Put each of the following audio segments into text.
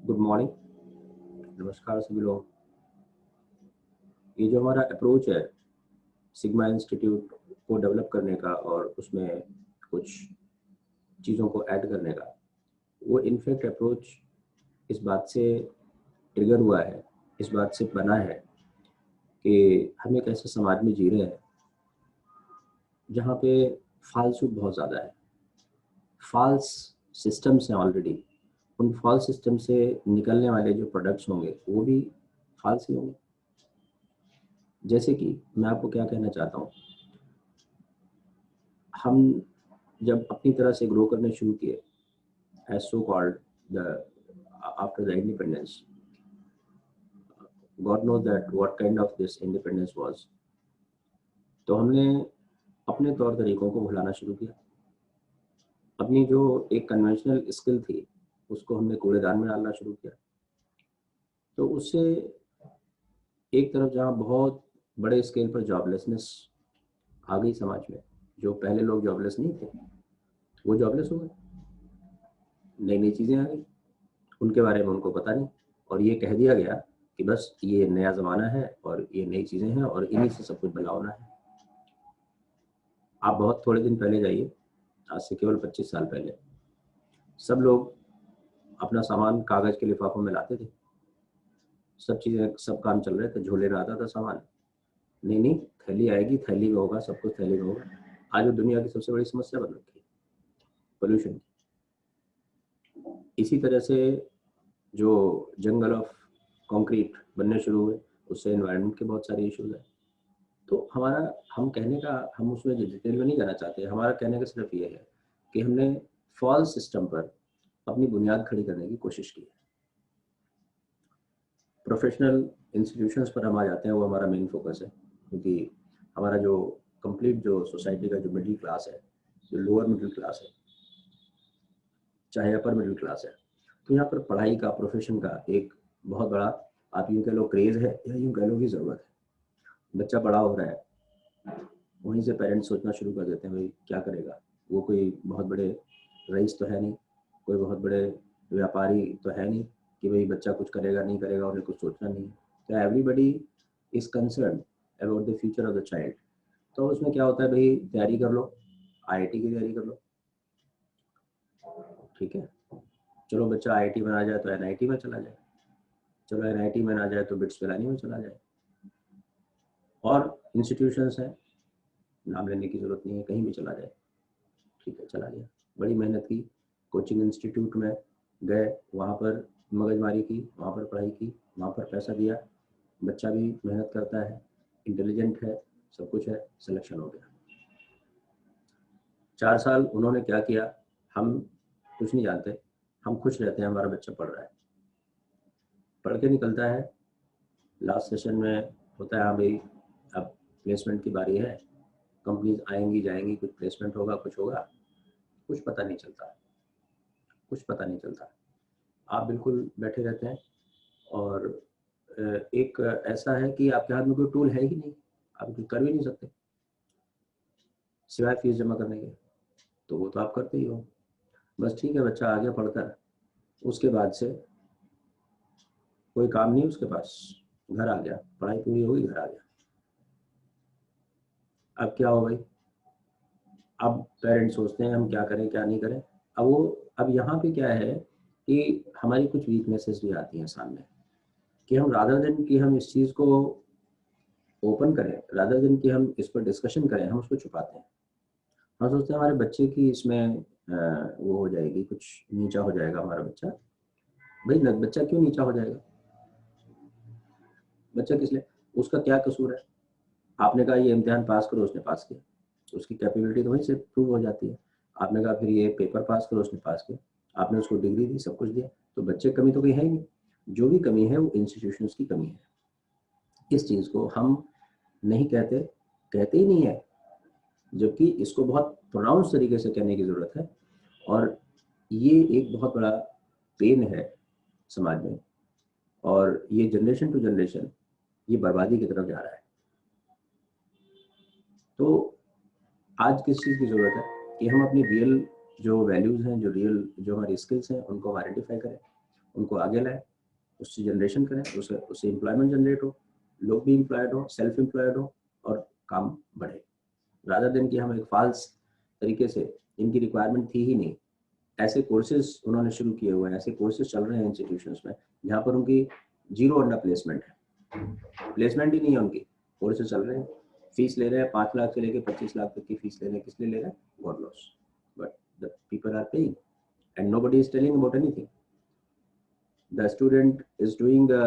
Good morning, नमस्कार सभी लोग। ये जो हमारा अप्रोच है सिग्मा इंस्टीट्यूट को डेवलप करने का और उसमें कुछ चीज़ों को ऐड करने का, वो इनफैक्ट अप्रोच इस बात से ट्रिगर हुआ है, इस बात से बना है कि हम एक ऐसे समाज में जी रहे हैं जहाँ पे फालतू बहुत ज़्यादा है, फॉल्स सिस्टम्स हैं ऑलरेडी। उन फॉल्स सिस्टम से निकलने वाले जो प्रोडक्ट्स होंगे वो भी फॉल्स ही होंगे। जैसे कि मैं आपको क्या कहना चाहता हूँ, हम जब अपनी तरह से ग्रो करने शुरू किए as so called the after the independence, God knows that what kind of this independence was। तो हमने अपने तौर तरीकों को भुलाना शुरू किया। अपनी जो एक कन्वेंशनल स्किल थी उसको हमने कूड़ेदान में डालना शुरू किया। तो उससे एक तरफ जहाँ बहुत बड़े स्केल पर जॉबलेसनेस आ गई समाज में, जो पहले लोग जॉबलेस नहीं थे वो जॉबलेस हो गए, नई नई चीज़ें आ गई, उनके बारे में उनको पता नहीं, और ये कह दिया गया कि बस ये नया ज़माना है और ये नई चीज़ें हैं और इन्हीं से सब कुछ भला होना है। आप बहुत थोड़े दिन पहले जाइए, आज से केवल 25 साल पहले सब लोग अपना सामान कागज़ के लिफाफों में लाते थे, सब चीज़ें, सब काम चल रहे थे, झोले में आता था सामान। नहीं नहीं, थैली आएगी, थैली में होगा, सब कुछ थैली में होगा। आज वो दुनिया की सबसे बड़ी समस्या बन रखी है, पोल्यूशन। इसी तरह से जो जंगल ऑफ कंक्रीट बनने शुरू हुए, उससे एनवायरनमेंट के बहुत सारे इश्यूज हैं। तो हमारा, हम कहने का, हम उसमें डिटेल में नहीं जाना चाहते, हमारा कहने का सिर्फ ये है कि हमने फॉल्स सिस्टम पर अपनी बुनियाद खड़ी करने की कोशिश की है। प्रोफेशनल इंस्टीट्यूशंस पर हम आ जाते हैं, वो हमारा मेन फोकस है, क्योंकि हमारा जो कंप्लीट जो सोसाइटी का जो मिडिल क्लास है, जो लोअर मिडिल क्लास है, चाहे अपर मिडिल क्लास है, तो यहाँ पर पढ़ाई का, प्रोफेशन का एक बहुत बड़ा, आप यूँ कह लो क्रेज़ है या यूँ कह लो कि ज़रूरत है। बच्चा बड़ा हो रहा है, वहीं से पेरेंट्स सोचना शुरू कर देते हैं भाई क्या करेगा, वो कोई बहुत बड़े रईस तो है नहीं, कोई बहुत बड़े व्यापारी तो है नहीं कि भाई बच्चा कुछ करेगा नहीं करेगा, उन्हें कुछ सोचना नहीं है। तो everybody is concern about the future of the child. तो उसमें क्या होता है, भाई तैयारी कर लो, आईआईटी की तैयारी कर लो, ठीक है, चलो बच्चा आईआईटी में आ जाए तो एनआईटी में चला जाए, चलो एनआईटी में ना जाए तो बिट्स पिलानी में चला जाए। और इंस्टीट्यूशंस हैं, नाम लेने की ज़रूरत नहीं है, कहीं भी चला जाए, ठीक है, चला गया, बड़ी मेहनत की, कोचिंग इंस्टीट्यूट में गए, वहाँ पर मगजमारी की, वहाँ पर पढ़ाई की, वहाँ पर पैसा दिया, बच्चा भी मेहनत करता है, इंटेलिजेंट है, सब कुछ है, सिलेक्शन हो गया। 4 साल उन्होंने क्या किया हम कुछ नहीं जानते, हम खुश रहते हैं हमारा बच्चा पढ़ रहा है, पढ़ के निकलता है, लास्ट सेशन में होता है हाँ भाई अब प्लेसमेंट की बारी है, कंपनीज आएंगी जाएंगी, कुछ प्लेसमेंट होगा, कुछ होगा, कुछ पता नहीं चलता, कुछ पता नहीं चलता। आप बिल्कुल बैठे रहते हैं और एक ऐसा है कि आपके हाथ में कोई टूल है ही नहीं, आप कुछ कर भी नहीं सकते सिवाय फीस जमा करने के, तो वो तो आप करते ही हो। बस ठीक है, बच्चा आ गया पढ़कर, उसके बाद से कोई काम नहीं उसके पास, घर आ गया, पढ़ाई पूरी हो गई, घर आ गया। अब क्या हो भाई, अब पेरेंट्स सोचते हैं हम क्या करें क्या नहीं करें। अब यहाँ पे क्या है कि हमारी कुछ वीकनेसेस भी आती हैं सामने, कि हम रादर देन कि हम इस चीज़ को ओपन करें, रादर देन कि हम इस पर डिस्कशन करें, हम उसको छुपाते हैं। हम सोचते हैं हमारे बच्चे की इसमें वो हो जाएगी, कुछ नीचा हो जाएगा हमारा बच्चा। भाई बच्चा क्यों नीचा हो जाएगा, बच्चा किस लिए, उसका क्या कसूर है। आपने कहा ये इम्तिहान पास करो, उसने पास किया, तो उसकी कैपेबिलिटी तो वहीं से प्रूव हो जाती है। आपने कहा फिर ये पेपर पास करो, उसने पास किया, आपने उसको डिग्री दी, सब कुछ दिया, तो बच्चे की कमी तो कहीं है ही नहीं। जो भी कमी है वो इंस्टीट्यूशंस की कमी है। इस चीज़ को हम नहीं कहते, कहते ही नहीं है, जबकि इसको बहुत प्रोनाउंस तरीके से कहने की ज़रूरत है। और ये एक बहुत बड़ा पेन है समाज में, और ये जनरेशन टू जनरेशन ये बर्बादी की तरफ जा रहा है। तो आज किस चीज़ की ज़रूरत है कि हम अपनी रियल जो वैल्यूज़ हैं, जो रियल जो हमारी स्किल्स हैं, उनको आइडेंटिफाई करें, उनको आगे लाए, उससे जनरेशन करें, उससे एम्प्लॉयमेंट जनरेट हो, लोग भी एम्प्लॉयड हो, सेल्फ एम्प्लॉयड हो और काम बढ़े, रादर देन कि हम एक फाल्स तरीके से, इनकी रिक्वायरमेंट थी ही नहीं, ऐसे कोर्सेज उन्होंने शुरू किए हुए हैं, ऐसे कोर्सेज चल रहे हैं इंस्टीट्यूशंस में जहाँ पर उनकी 0 अंडर प्लेसमेंट है, प्लेसमेंट ही नहीं है उनकी, कोर्सेज चल रहे हैं, फीस ले रहे हैं 5 लाख से लेकर 25 लाख तक की फीस ले रहे हैं, किस लिए ले रहे हैं? God knows, but the people are paying and nobody is telling about anything. The student is doing the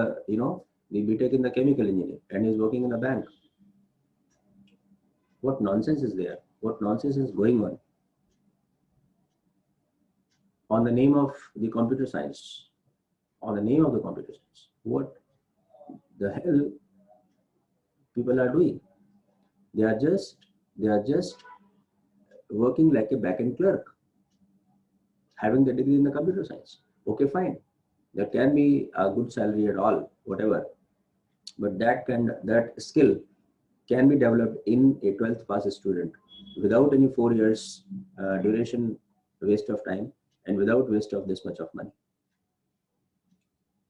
BTech in the chemical engineering and is working in a bank. What nonsense is there? What nonsense is going on the name of the computer science? On the name of the computer science, what the hell people are doing? They are just working like a back-end clerk, having the degree in the computer science. Okay, fine. There can be a good salary at all, whatever, but that skill can be developed in a 12th pass student without any 4 years duration waste of time and without waste of this much of money.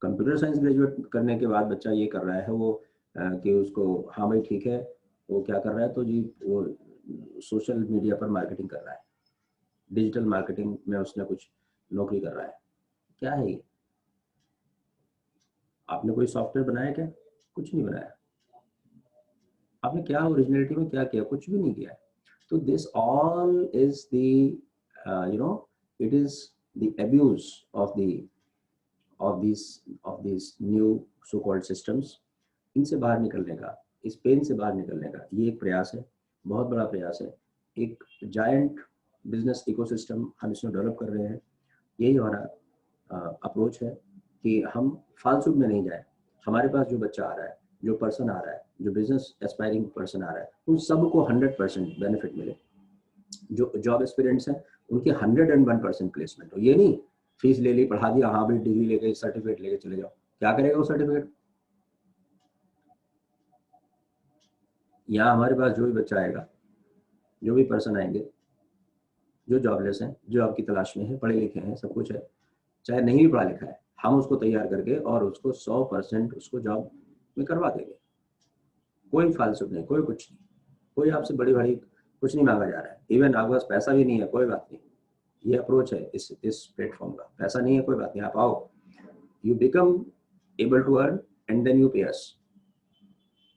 Computer science graduate करने के बाद बच्चा ये कर रहा है वो कि उसको, हाँ भाई ठीक है, वो क्या कर रहा है, तो जी वो सोशल मीडिया पर मार्केटिंग कर रहा है, डिजिटल मार्केटिंग में उसने कुछ नौकरी कर रहा है. क्या है ये? आपने कोई सॉफ्टवेयर बनाया क्या? कुछ नहीं बनाया. आपने क्या ओरिजिनलिटी में क्या किया? कुछ भी नहीं किया. तो this all is the it is the abuse of these new so called systems. इनसे बाहर निकलने का, इस पेन से बाहर निकलने का ये एक प्रयास है, बहुत बड़ा प्रयास है. एक जायंट बिजनेस इकोसिस्टम हम इसमें डेवलप कर रहे हैं. यही हमारा अप्रोच है कि हम फालतू में नहीं जाए. हमारे पास जो बच्चा आ रहा है, जो पर्सन आ रहा है, जो बिजनेस एस्पायरिंग पर्सन आ रहा है, उन सबको 100% बेनिफिट मिले. जो जॉब एक्सपीरियंस है उनके 101% प्लेसमेंट हो. ये नहीं फीस ले ली, पढ़ा दिया, हाँ भाई डिग्री लेके सर्टिफिकेट लेके चले जाओ. क्या करेगा वो सर्टिफिकेट? यहाँ हमारे पास जो भी बच्चा आएगा, जो भी पर्सन आएंगे, जो जॉबलेस हैं, जो आपकी तलाश में है, पढ़े लिखे हैं, सब कुछ है, चाहे नहीं भी पढ़ा लिखा है, हम उसको तैयार करके और उसको 100% उसको जॉब में करवा देंगे. कोई फालतू नहीं, कोई कुछ नहीं, कोई आपसे बड़ी बड़ी कुछ नहीं मांगा जा रहा है. इवन आपके पास पैसा भी नहीं है, कोई बात नहीं. ये अप्रोच है इस प्लेटफॉर्म का. पैसा नहीं है, कोई बात नहीं, आप आओ, you become able to earn and then you pay us.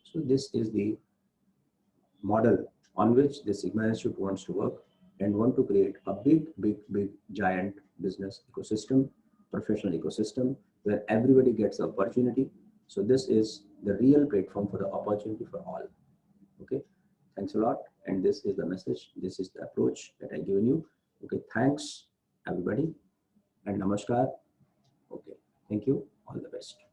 So this is the model on which the Sigma Institute wants to work and want to create a big giant business ecosystem, professional ecosystem where everybody gets the opportunity. So this is the real platform for the opportunity for all. Okay, thanks a lot, and this is the message, this is the approach that I've given you. Okay, thanks everybody and namaskar. Okay, thank you, all the best.